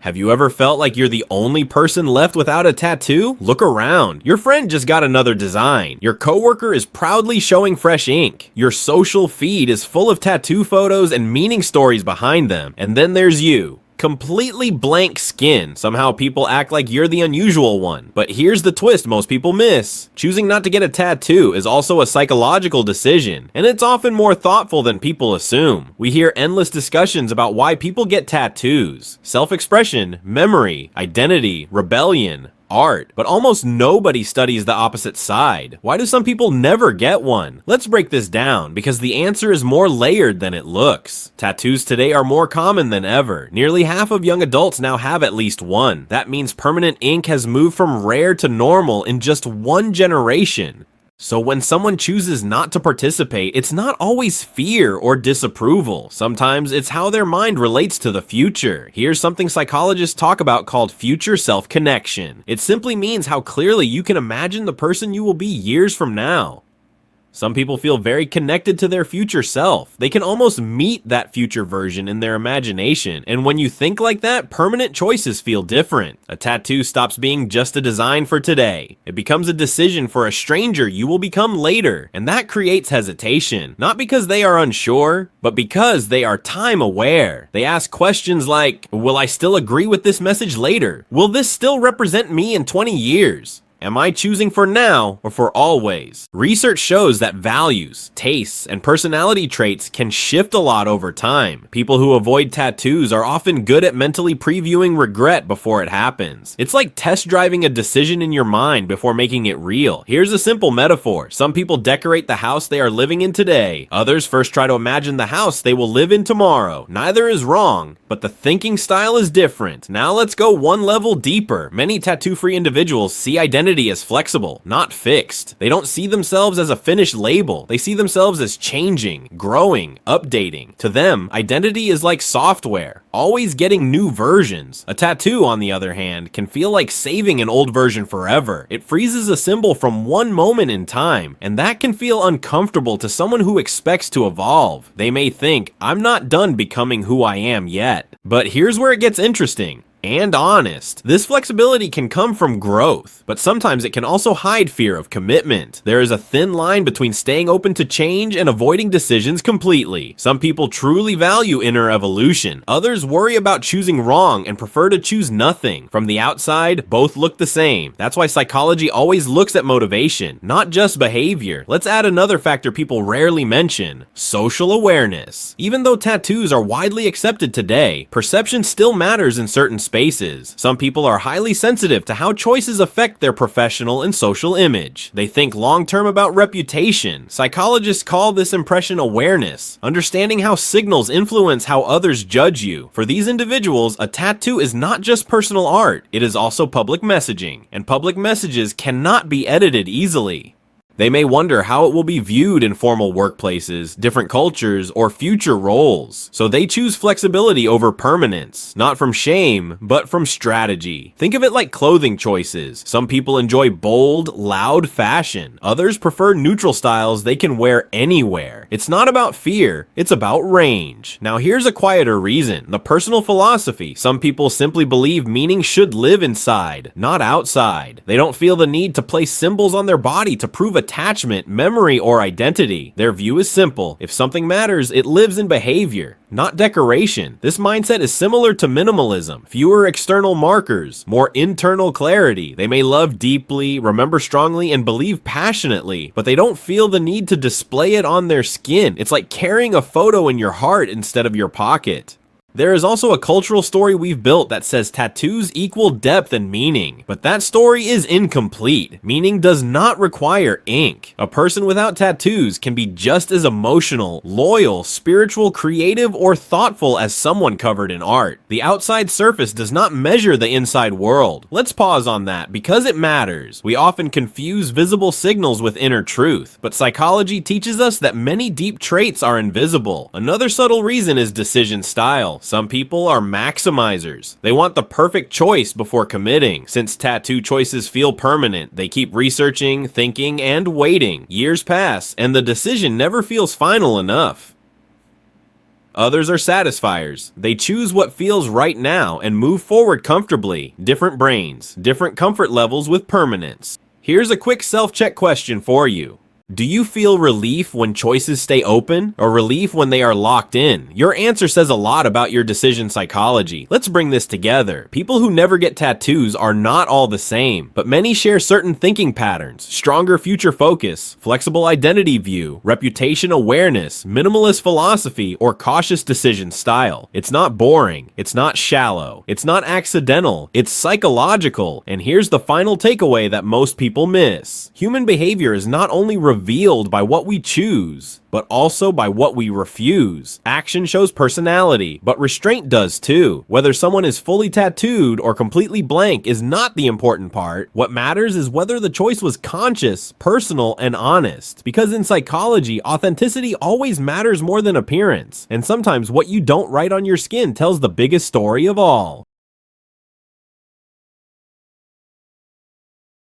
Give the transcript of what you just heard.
Have you ever felt like you're the only person left without a tattoo? Look around. Your friend just got another design. Your coworker is proudly showing fresh ink. Your social feed is full of tattoo photos and meaning stories behind them. And then there's you. Completely blank skin. Somehow people act like you're the unusual one. But here's the twist most people miss. Choosing not to get a tattoo is also a psychological decision, and it's often more thoughtful than people assume. We hear endless discussions about why people get tattoos. Self-expression, memory, identity, rebellion, art, but almost nobody studies the opposite side. Why do some people never get one? Let's break this down, because the answer is more layered than it looks. Tattoos today are more common than ever. Nearly half of young adults now have at least one. That means permanent ink has moved from rare to normal in just one generation. So when someone chooses not to participate, it's not always fear or disapproval. Sometimes it's how their mind relates to the future. Here's something psychologists talk about called future self-connection. It simply means how clearly you can imagine the person you will be years from now. Some people feel very connected to their future self. They can almost meet that future version in their imagination. And when you think like that, permanent choices feel different. A tattoo stops being just a design for today. It becomes a decision for a stranger you will become later. And that creates hesitation. Not because they are unsure, but because they are time aware. They ask questions like, will I still agree with this message later? Will this still represent me in 20 years? Am I choosing for now or for always? Research shows that values, tastes, and personality traits can shift a lot over time. People who avoid tattoos are often good at mentally previewing regret before it happens. It's like test driving a decision in your mind before making it real. Here's a simple metaphor. Some people decorate the house they are living in today. Others first try to imagine the house they will live in tomorrow. Neither is wrong, but the thinking style is different. Now let's go one level deeper. Many tattoo-free individuals see identity as flexible, not fixed. They don't see themselves as a finished label. They see themselves as changing, growing, updating. To them, identity is like software, always getting new versions. A tattoo, on the other hand, can feel like saving an old version forever. It freezes a symbol from one moment in time, and that can feel uncomfortable to someone who expects to evolve. They may think, I'm not done becoming who I am yet. But here's where it gets interesting and honest. This flexibility can come from growth, but sometimes it can also hide fear of commitment. There is a thin line between staying open to change and avoiding decisions completely. Some people truly value inner evolution. Others worry about choosing wrong and prefer to choose nothing. From the outside, both look the same. That's why psychology always looks at motivation, not just behavior. Let's add another factor people rarely mention: social awareness. Even though tattoos are widely accepted today, perception still matters in certain spaces. Some people are highly sensitive to how choices affect their professional and social image. They think long-term about reputation. Psychologists call this impression awareness, understanding how signals influence how others judge you. For these individuals, a tattoo is not just personal art, it is also public messaging, and public messages cannot be edited easily. They may wonder how it will be viewed in formal workplaces, different cultures, or future roles. So they choose flexibility over permanence, not from shame, but from strategy. Think of it like clothing choices. Some people enjoy bold, loud fashion. Others prefer neutral styles they can wear anywhere. It's not about fear, it's about range. Now here's a quieter reason: the personal philosophy. Some people simply believe meaning should live inside, not outside. They don't feel the need to place symbols on their body to prove attachment, memory, or identity. Their view is simple: if something matters, it lives in behavior, not decoration. This mindset is similar to minimalism. Fewer external markers, more internal clarity. They may love deeply, remember strongly, and believe passionately, but they don't feel the need to display it on their skin. It's like carrying a photo in your heart instead of your pocket. There is also a cultural story we've built that says tattoos equal depth and meaning, but that story is incomplete. Meaning does not require ink. A person without tattoos can be just as emotional, loyal, spiritual, creative, or thoughtful as someone covered in art. The outside surface does not measure the inside world. Let's pause on that because it matters. We often confuse visible signals with inner truth, but psychology teaches us that many deep traits are invisible. Another subtle reason is decision style. Some people are maximizers. They want the perfect choice before committing. Since tattoo choices feel permanent, they keep researching, thinking, and waiting. Years pass, and the decision never feels final enough. Others are satisfiers. They choose what feels right now and move forward comfortably. Different brains, different comfort levels with permanence. Here's a quick self-check question for you. Do you feel relief when choices stay open, or relief when they are locked in? Your answer says a lot about your decision psychology. Let's bring this together. People who never get tattoos are not all the same, but many share certain thinking patterns, stronger future focus, flexible identity view, reputation awareness, minimalist philosophy, or cautious decision style. It's not boring, it's not shallow, it's not accidental, it's psychological. And here's the final takeaway that most people miss. Human behavior is not only revealed by what we choose, but also by what we refuse. Action shows personality, but restraint does too. Whether someone is fully tattooed or completely blank is not the important part. What matters is whether the choice was conscious, personal, and honest. Because in psychology, authenticity always matters more than appearance. And sometimes what you don't write on your skin tells the biggest story of all.